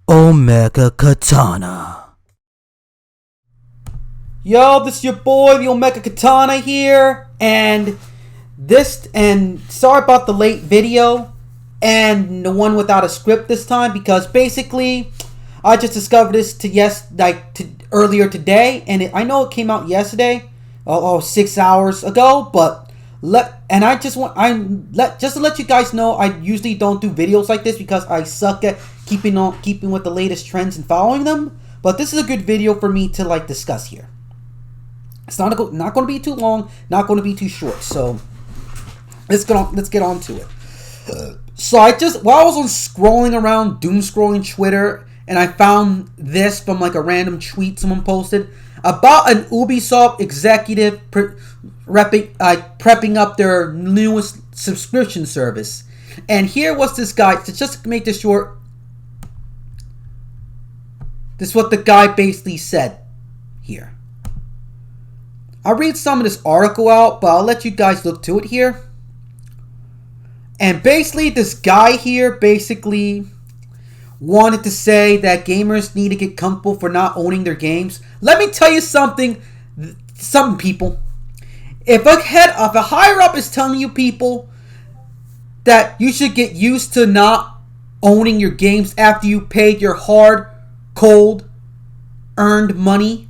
Omega Katana. Yo, this is your boy, the Omega Katana here, and sorry about the late video and the one without a script this time, because basically I just discovered this earlier today, and I know it came out yesterday, 6 hours ago, but just to let you guys know, I usually don't do videos like this because I suck at keeping with the latest trends and following them. But this is a good video for me to discuss here. It's not going to be too long, not going to be too short. So let's get on to it. So while I was doom scrolling Twitter, and I found this from a random tweet someone posted about an Ubisoft executive prepping up their newest subscription service. And here was this guy, to just make this short, this is what the guy basically said here. I'll read some of this article out, but I'll let you guys look to it here. And basically, this guy here wanted to say that gamers need to get comfortable for not owning their games. Let me tell you something, people. If a higher up is telling you people that you should get used to not owning your games after you paid your hard, cold, earned money,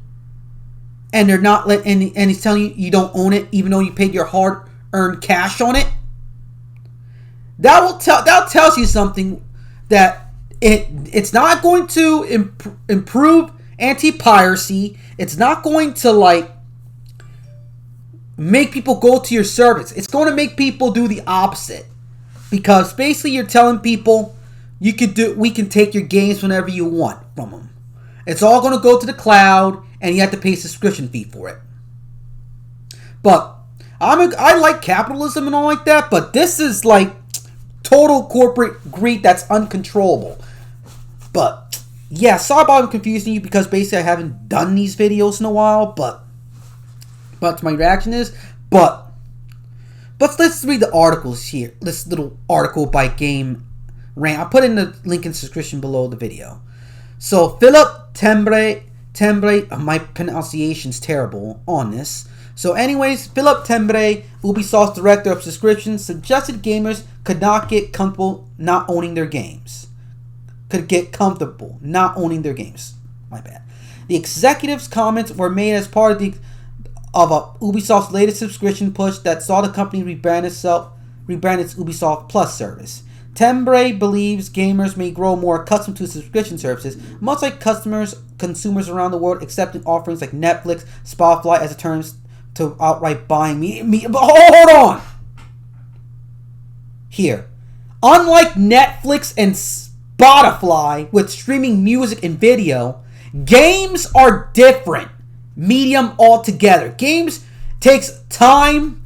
and he's telling you you don't own it even though you paid your hard earned cash on it, that tells you something, that it's not going to improve anti-piracy. It's not going to make people go to your service. It's going to make people do the opposite, because basically you're telling people we can take your games whenever you want from them. It's all going to go to the cloud, and you have to pay a subscription fee for it. But I like capitalism and all like that, but this is total corporate greed that's uncontrollable. But yeah, sorry about confusing you, because basically I haven't done these videos in a while, but my reaction is, but let's read the articles here. This little article by Game Rant. I'll put in the link in the description below the video. So Philip Tembre, my pronunciation's terrible on this. So anyways, Philip Tembre, Ubisoft's director of subscriptions, suggested gamers could get comfortable not owning their games. My bad. The executive's comments were made as part of Ubisoft's latest subscription push that saw the company rebrand its Ubisoft Plus service. Tembre believes gamers may grow more accustomed to subscription services, much like consumers around the world accepting offerings like Netflix, Spotify as a term to outright buying media. But hold on! Here. Unlike Netflix and Spotify with streaming music and video, games are different medium altogether. Games takes time,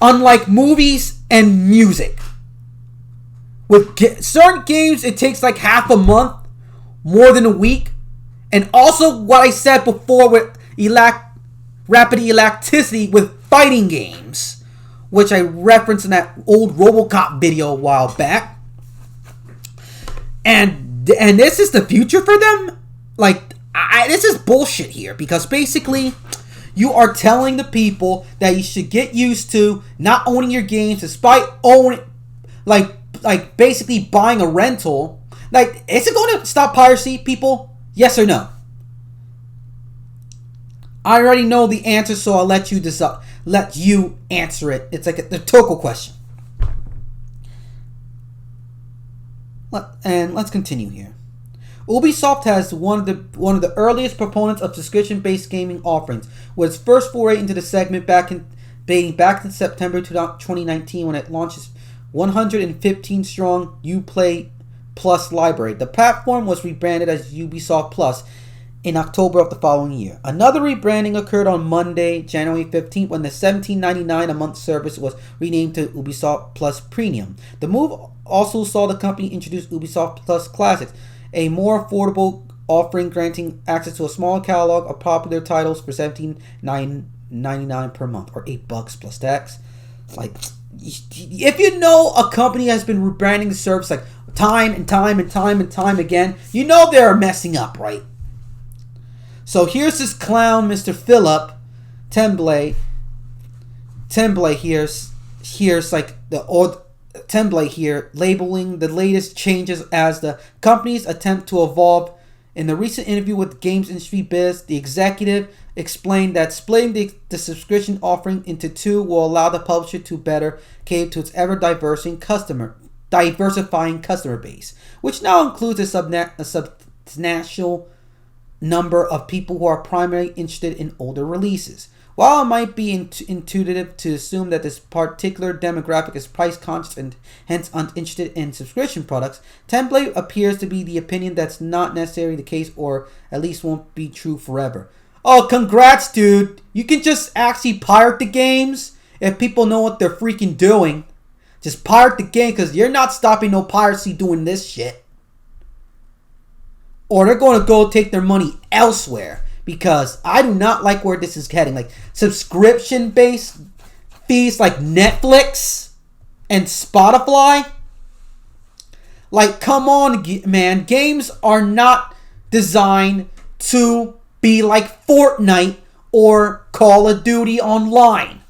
unlike movies and music. With certain games, it takes half a month, more than a week. And also what I said before with rapid elasticity with fighting games, which I referenced in that old RoboCop video a while back. And this is the future for them? This is bullshit here, because basically you are telling the people that you should get used to not owning your games despite owning, basically buying a rental. Is it going to stop piracy, people? Yes or no? I already know the answer, so I'll let you answer it. It's a rhetorical question. And let's continue here. Ubisoft has one of the earliest proponents of subscription-based gaming offerings, with its first foray into the segment dating back in September 2019 when it launched its 115-strong Uplay Plus library. The platform was rebranded as Ubisoft Plus in October of the following year. Another rebranding occurred on Monday, January 15th, when the $17.99 a month service was renamed to Ubisoft Plus Premium. The move also saw the company introduce Ubisoft Plus Classics, a more affordable offering granting access to a smaller catalog of popular titles for $17.99 per month, or $8 plus tax. if you know a company has been rebranding the service like time and time and time and time again, you know they're messing up, right? So here's this clown, Mr. Philip Temblay. Temblay here's like the old Temblay here, labeling the latest changes as the company's attempt to evolve. In the recent interview with Games Industry Biz, the executive explained that splitting the subscription offering into two will allow the publisher to better cater to its ever-diversifying customer base, which now includes a substantial number of people who are primarily interested in older releases. While it might be intuitive to assume that this particular demographic is price conscious and hence uninterested in subscription products, Template appears to be the opinion that's not necessarily the case, or at least won't be true forever. Oh, congrats, dude. You can just actually pirate the games if people know what they're freaking doing. Just pirate the game, because you're not stopping no piracy doing this shit. Or they're going to go take their money elsewhere. Because I do not like where this is heading. Like, subscription-based fees like Netflix and Spotify. Like, come on, man. Games are not designed to be like Fortnite or Call of Duty Online.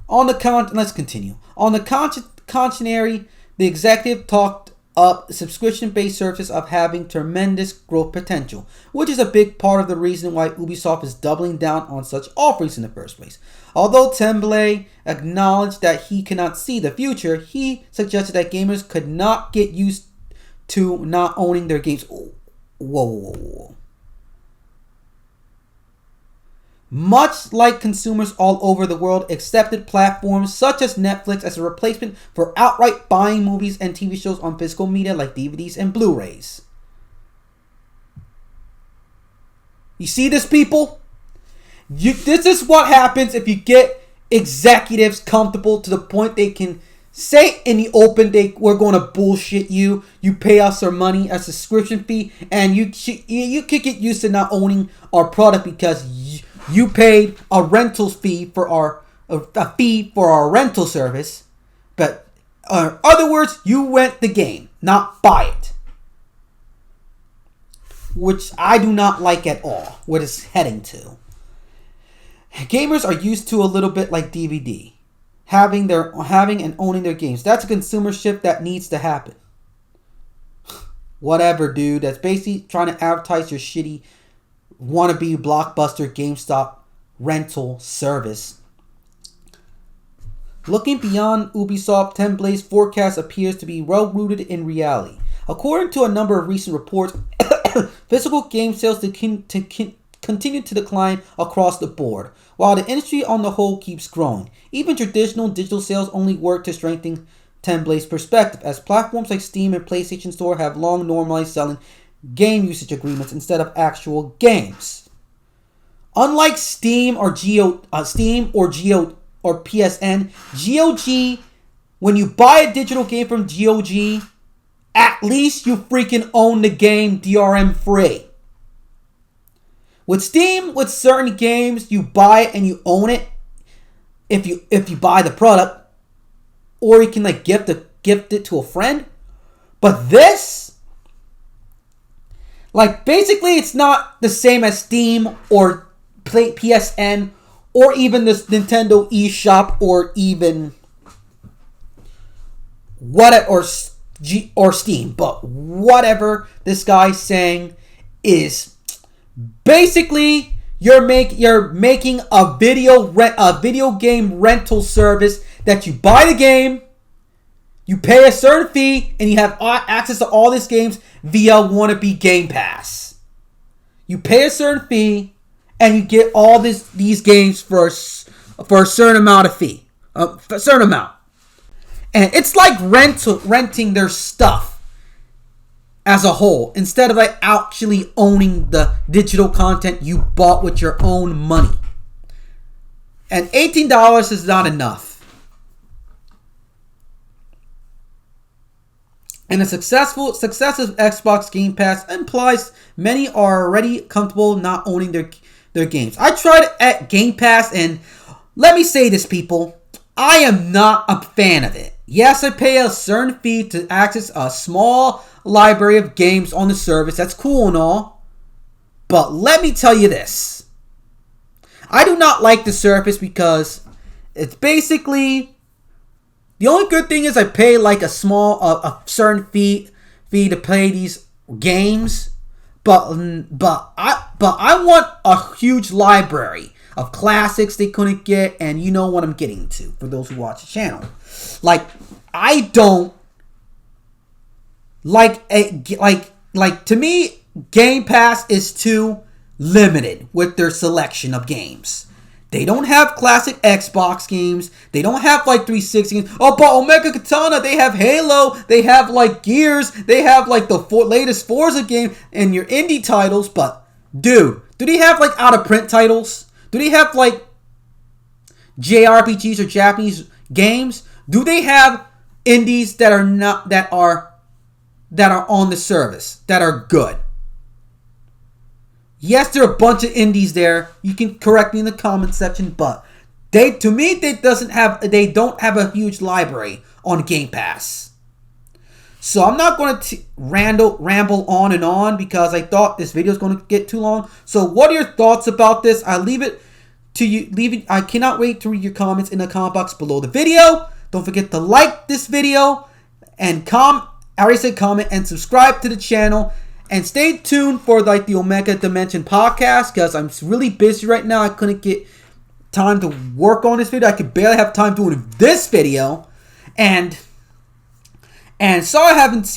Let's continue. On the contrary, the executive talked up subscription-based services of having tremendous growth potential, which is a big part of the reason why Ubisoft is doubling down on such offerings in the first place. Although Temblay acknowledged that he cannot see the future, he suggested that gamers could not get used to not owning their games. Whoa. Much like consumers all over the world accepted platforms such as Netflix as a replacement for outright buying movies and TV shows on physical media like DVDs and Blu-rays. You see this, people? This is what happens if you get executives comfortable to the point they can say in the open, we're going to bullshit you. You pay us our money, a subscription fee, and you can get used to not owning our product because you paid a rental fee for our rental service, but in other words, you rent the game, not buy it, which I do not like at all. What it's heading to. Gamers are used to a little bit like DVD, having and owning their games. That's a consumer shift that needs to happen. Whatever, dude. That's basically trying to advertise your shitty wannabe Blockbuster GameStop rental service. Looking beyond Ubisoft, Temblay's forecast appears to be well rooted in reality. According to a number of recent reports, physical game sales continue to decline across the board, while the industry on the whole keeps growing. Even traditional digital sales only work to strengthen Temblay's perspective, as platforms like Steam and PlayStation Store have long normalized selling game usage agreements instead of actual games. Unlike Steam or PSN, GOG, when you buy a digital game from GOG, at least you freaking own the game DRM free. With Steam, with certain games, you buy it and you own it if you buy the product, or you can like gift it to a friend. But this, like, basically it's not the same as Steam or PSN or even this Nintendo eShop or even or Steam. But whatever this guy's saying is basically you're making a video game rental service that you buy the game, you pay a certain fee, and you have access to all these games via wannabe Game Pass. You pay a certain fee, and you get all these games for a certain amount of fee, a certain amount, and it's like renting their stuff as a whole instead of like actually owning the digital content you bought with your own money. And $18 is not enough. And the successive Xbox Game Pass implies many are already comfortable not owning their games. I tried at Game Pass and let me say this, people. I am not a fan of it. Yes, I pay a certain fee to access a small library of games on the service. That's cool and all. But let me tell you this. I do not like the service because it's basically... The only good thing is I pay like a certain fee to play these games. But I want a huge library of classics they couldn't get, and you know what I'm getting to for those who watch the channel. Like, I don't like to me, Game Pass is too limited with their selection of games. They don't have classic Xbox games. They don't have like 360 games. Oh, but Omega Katana, they have Halo. They have like Gears. They have like the latest Forza game and your indie titles. But, dude, do they have like out of print titles? Do they have like JRPGs or Japanese games? Do they have indies that are on the service that are good? Yes, there are a bunch of indies there. You can correct me in the comment section, but they don't have a huge library on Game Pass. So I'm not going to ramble on and on because I thought this video is going to get too long. So what are your thoughts about this? I leave it to you. I cannot wait to read your comments in the comment box below the video. Don't forget to like this video and I already said comment and subscribe to the channel. And stay tuned for like the Omega Dimension podcast because I'm really busy right now. I couldn't get time to work on this video. I could barely have time doing this video. And sorry I haven't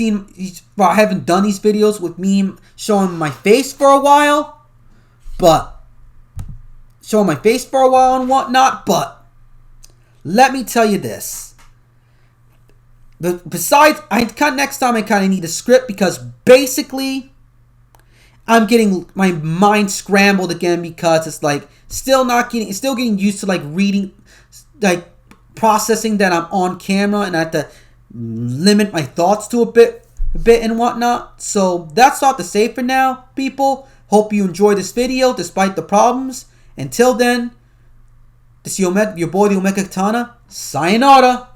done these videos with me showing my face for a while. And whatnot. But let me tell you this. Besides, next time I kind of need a script because basically I'm getting my mind scrambled again because it's like still getting used to like reading, like processing that I'm on camera and I have to limit my thoughts to a bit and whatnot. So that's all to say for now, people. Hope you enjoy this video despite the problems. Until then, this is your boy, the Omega Katana. Sayonara.